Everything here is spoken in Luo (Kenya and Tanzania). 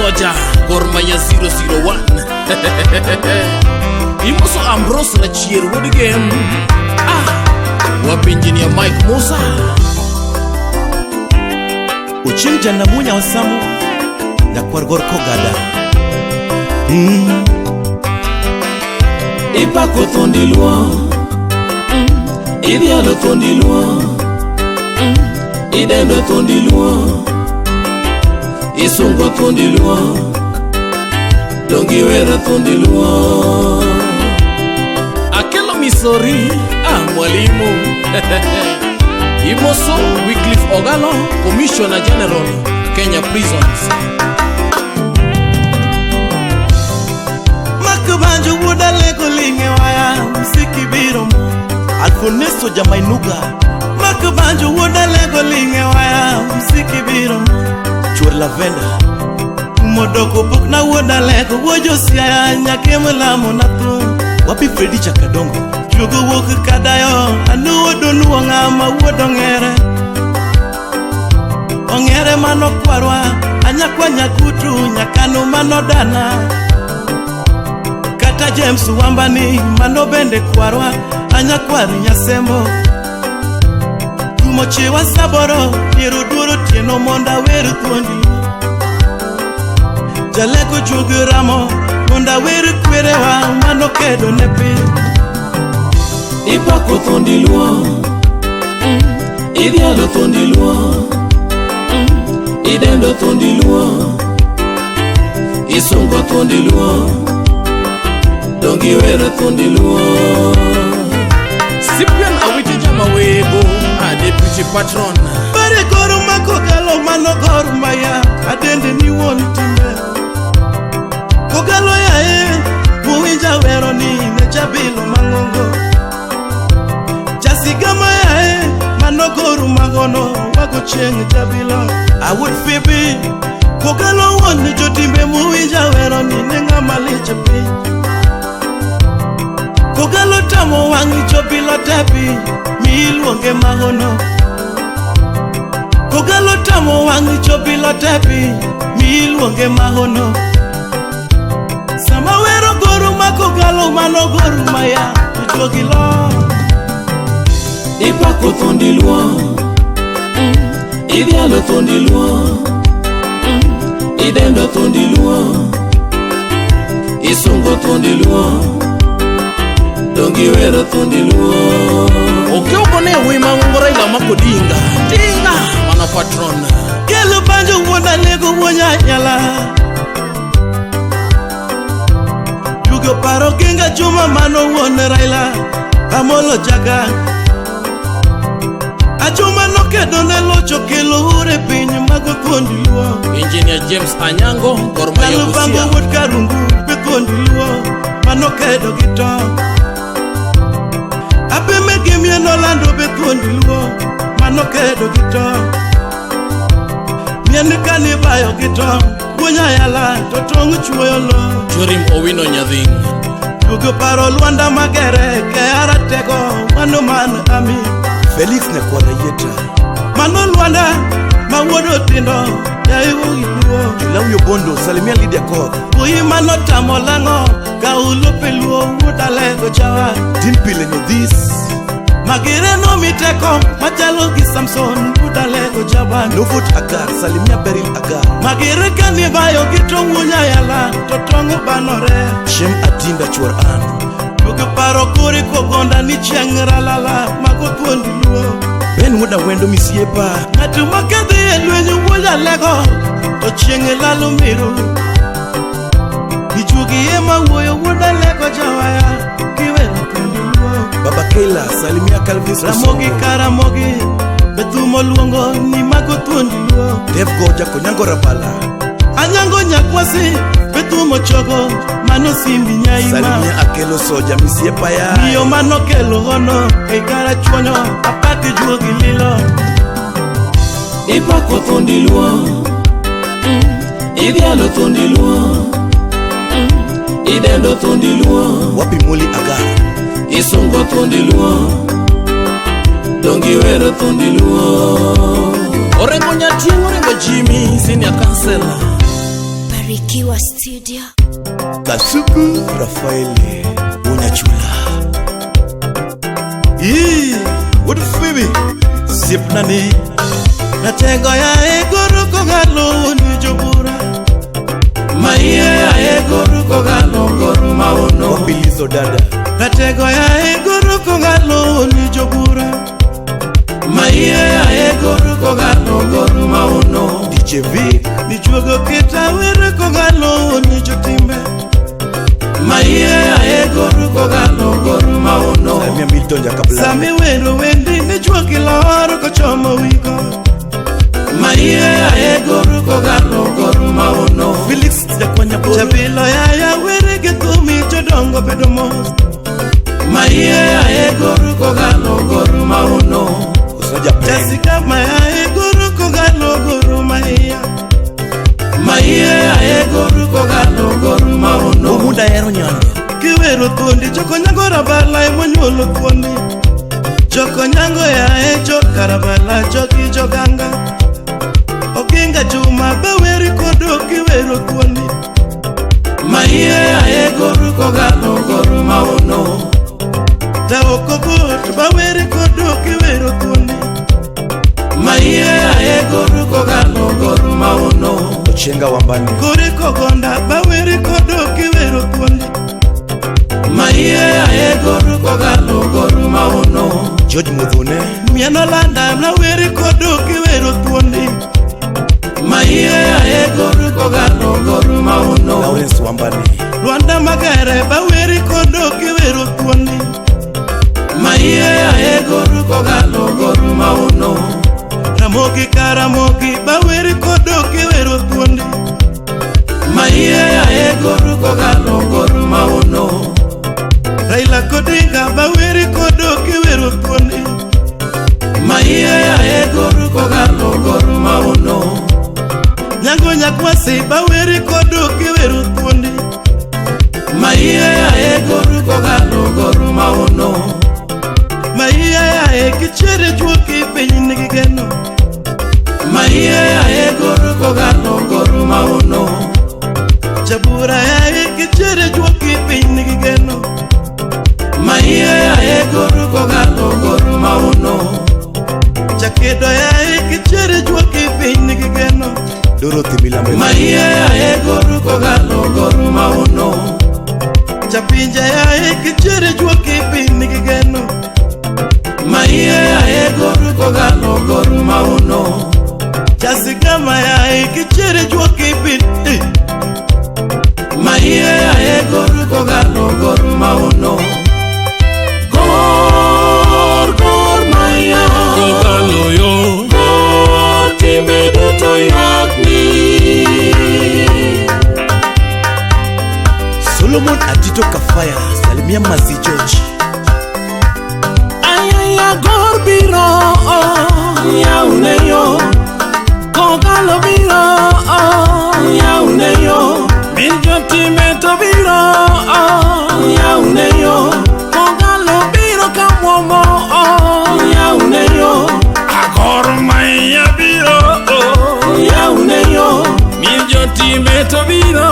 Soja Gor Mahia 001 Imoso Ambrose Rachier Wood game Wap engineer Mike Musa Uchimja na munya wasamu na kwargor kogada Ipako tondi lua Idialo tondi lua Idendo tondi lua Isongo tondi lua Dongiwera tondi lua Akelo Misori mwalimu Imoso Wycliffe Ogalo Commissioner General Kenya Prisons Makabanjo wuda lego linge waya Msiki biromo Alfonesto Jamainuga Makabanjo wuda lego linge waya Msiki biromo Chur Lavenda Modoko buk na wuda lego Wojo siya nyake mulamo na tu Wapi Freddy Chakadongo Chugo woku kadayo Anu wodonu wangama wodongere Ongere mano kwarwa Anyakwa nyakutu Nyakanu mano dana Kata James Wambani Mano bende kwarwa Anyakwari nyasembo Tumochewa saboro Niruduru tieno monda weru tuondi Jaleko juguramo Monda weru kwerewa Mano kedo nepi Ipako tondi lua Idialo tondi lua Idendo tondi lua Isongo tondi lua Dongiwera tondi lua Cyprian Awiti Jamawego Deputy Patron Bare goro mako galo mano goro maya Adende ni woni timbe Kogalo ya Muwinja wero ni Nejabilo mangongo Jasigama ya Mano goro magono Wago cheng jabilo Awut fibi Kogalo woni jotimbe Muwinja wero ni Nenga malicha pi Kogalo tamo wangi jobilo tepi Miluonge magono Kogalo tamo wangi jobilo tepi Miluonge magono Sama wero goro makogalo mano goro maya Ujogilo Ipako tondi lua Idialo tondi lua Idendo tondi lua Isongo tondi lua Dongiwera tondi lua Okiokone wima ngora ila makodinga Dinga mana patron Kelo banjo wona lego wonya nyala Yugo paro genga juma mano wona raila Amolo jaga Ajuma no kedo ne locho kelo ure pinyo mago kondi luo Engineer James Anyango Gor Mahia Kalu bango wot karungu be kondi luo Mano kedo gito Ape megemye no lando be kondi luo Mano kedo gito Miene kani bayo gito Wonya yala totongu chuoyo lo Jorim Owino Nyadhing Yugo paro luanda magere Ke aratego Mano man ami Felix ne kora yeta Mano luanda Mawodo tindo Ya iwu iluo Julau yobondo Salimia Lydia Koth Uyi mano tamo lango Kaulo peluo Udalego jawa Dinpile no this Magire no miteko Machalo ki Samson Udalego jawa Novot Agar Salimia Beryl Agar Magire kani bayo Gito wunya yala Totongo banore Shem Atinda chuar an Yugo paro kuri kogonda Ni chiengra lala Mago tuondi luo Ben wuda wendo misiepa Natu makadhi elwenyu wuja lego To chienge lalu miru Kichugi ema woyo wuda lego jawaya Kiwe tuondi luo Baba Kayla Salimia Calvis Ramogi Karamogi Betumo luongo Ni mago tuondi luo Dev Goja Konyango Rabala Anyango nyakwasi Betumo chogo Mano simbi nyaima Salimia Akelo Soja misiepa ya Niyo mano kelo hono Keikara chuonyo Apati juogi lilo Ipako tondi lua Idialo tondi lua Idendo tondi lua Wapi Moli Agar Isongo tondi lua Dongiwera tondi lua Orengo Nyatingo Orengo Jimmy Senior Counselor Barikiwa Studio. Kasuku Rafaeli Unyachula. What Phoebe? Sipnani. Natego ya egoro kogalo ni jobura. Maiye ya egoro kogalo goru maono. Wapilizo dada. Natego ya egoro kogalo ni jobura. Maiye ya egoro kogalo goru maono. DJ Vic ni chuogo kita were kogalo ni jotimbe. Maiye ya egoro kogalo goru maono. Samia Milton Jakabla. Sami wero wendi ni chuogi loro kochomo wiko. Maiye ya egoro kogalo goru maono. Felix Jakwanya Bolo. Chabilo ya were getumi jodongo pedomo. Maiye ya egoro kogalo goru maono. Jessica maya egoro kogalo goru maiya. Maiye ya egoro kogalo goru maono. Umuda ero nyando. Kiwero tuondi choko nyango rabala imonyolo tuondi. Choko nyango ya ejo karabala choki joganga. Okinga juma baweri kodo kiwero tuondi. Maiye ya egoro kogalo goru maono. Tao kogot baweri kodo kiwero tuondi. Maiye ya egoro kogalo goru maono. Ochenga wambani kore kogonda baweri kodo kiwero tuondi. Maiye ya egoro kogalo goru maono. George Mudhune miano landa mlaweri kodo kiwero tuondi. Maiye ya egoro kogalo goru maono. Lawrence Wambani Luanda Magere baweri kodo kiwero tuondi. Maiye ya egoro kogalo goru maono. Ramogi Karamogi baweri kodo kiwero tuondi. Maiye ya egoro kogalo goru maono. Raila Odinga baweri kodo kiwero tuondi. Maiye ya egoro kogalo goru maono. Nyango Nyakwasi baweri kodo kiwero tuondi. Maiye ya egoro kogalo goru maono. Maiye ya ekichere chuoki penyi geno. Maiye ya egoro kogalo goru maono. Chabura ya ekichere chuoki penyi geno. Maiye ya egoro kogalo goru maono. Chakedo ya ekichere chuoki penyi geno. Dorothy Milambe Maiye ya egoro kogalo goru maono. Chapinja ya ekichere chuoki penyi geno. Maiye ya egoro kogalo goru maono. Jasigama ya ekichere chuoki penyi. Maiye ya egoro kogalo goru maono. Gor maya kogalo yo. Gor timbe duto yakni. Solomon Adito Kafaya Salimia Mazi George. Ayaya gor biro ya uneyo. Kogalo biro ya uneyo. Miljo timbe to biro ya uneyo. Kogalo biro kamwomo ya uneyo. Agor maya biro ya uneyo. Miljo timbe to biro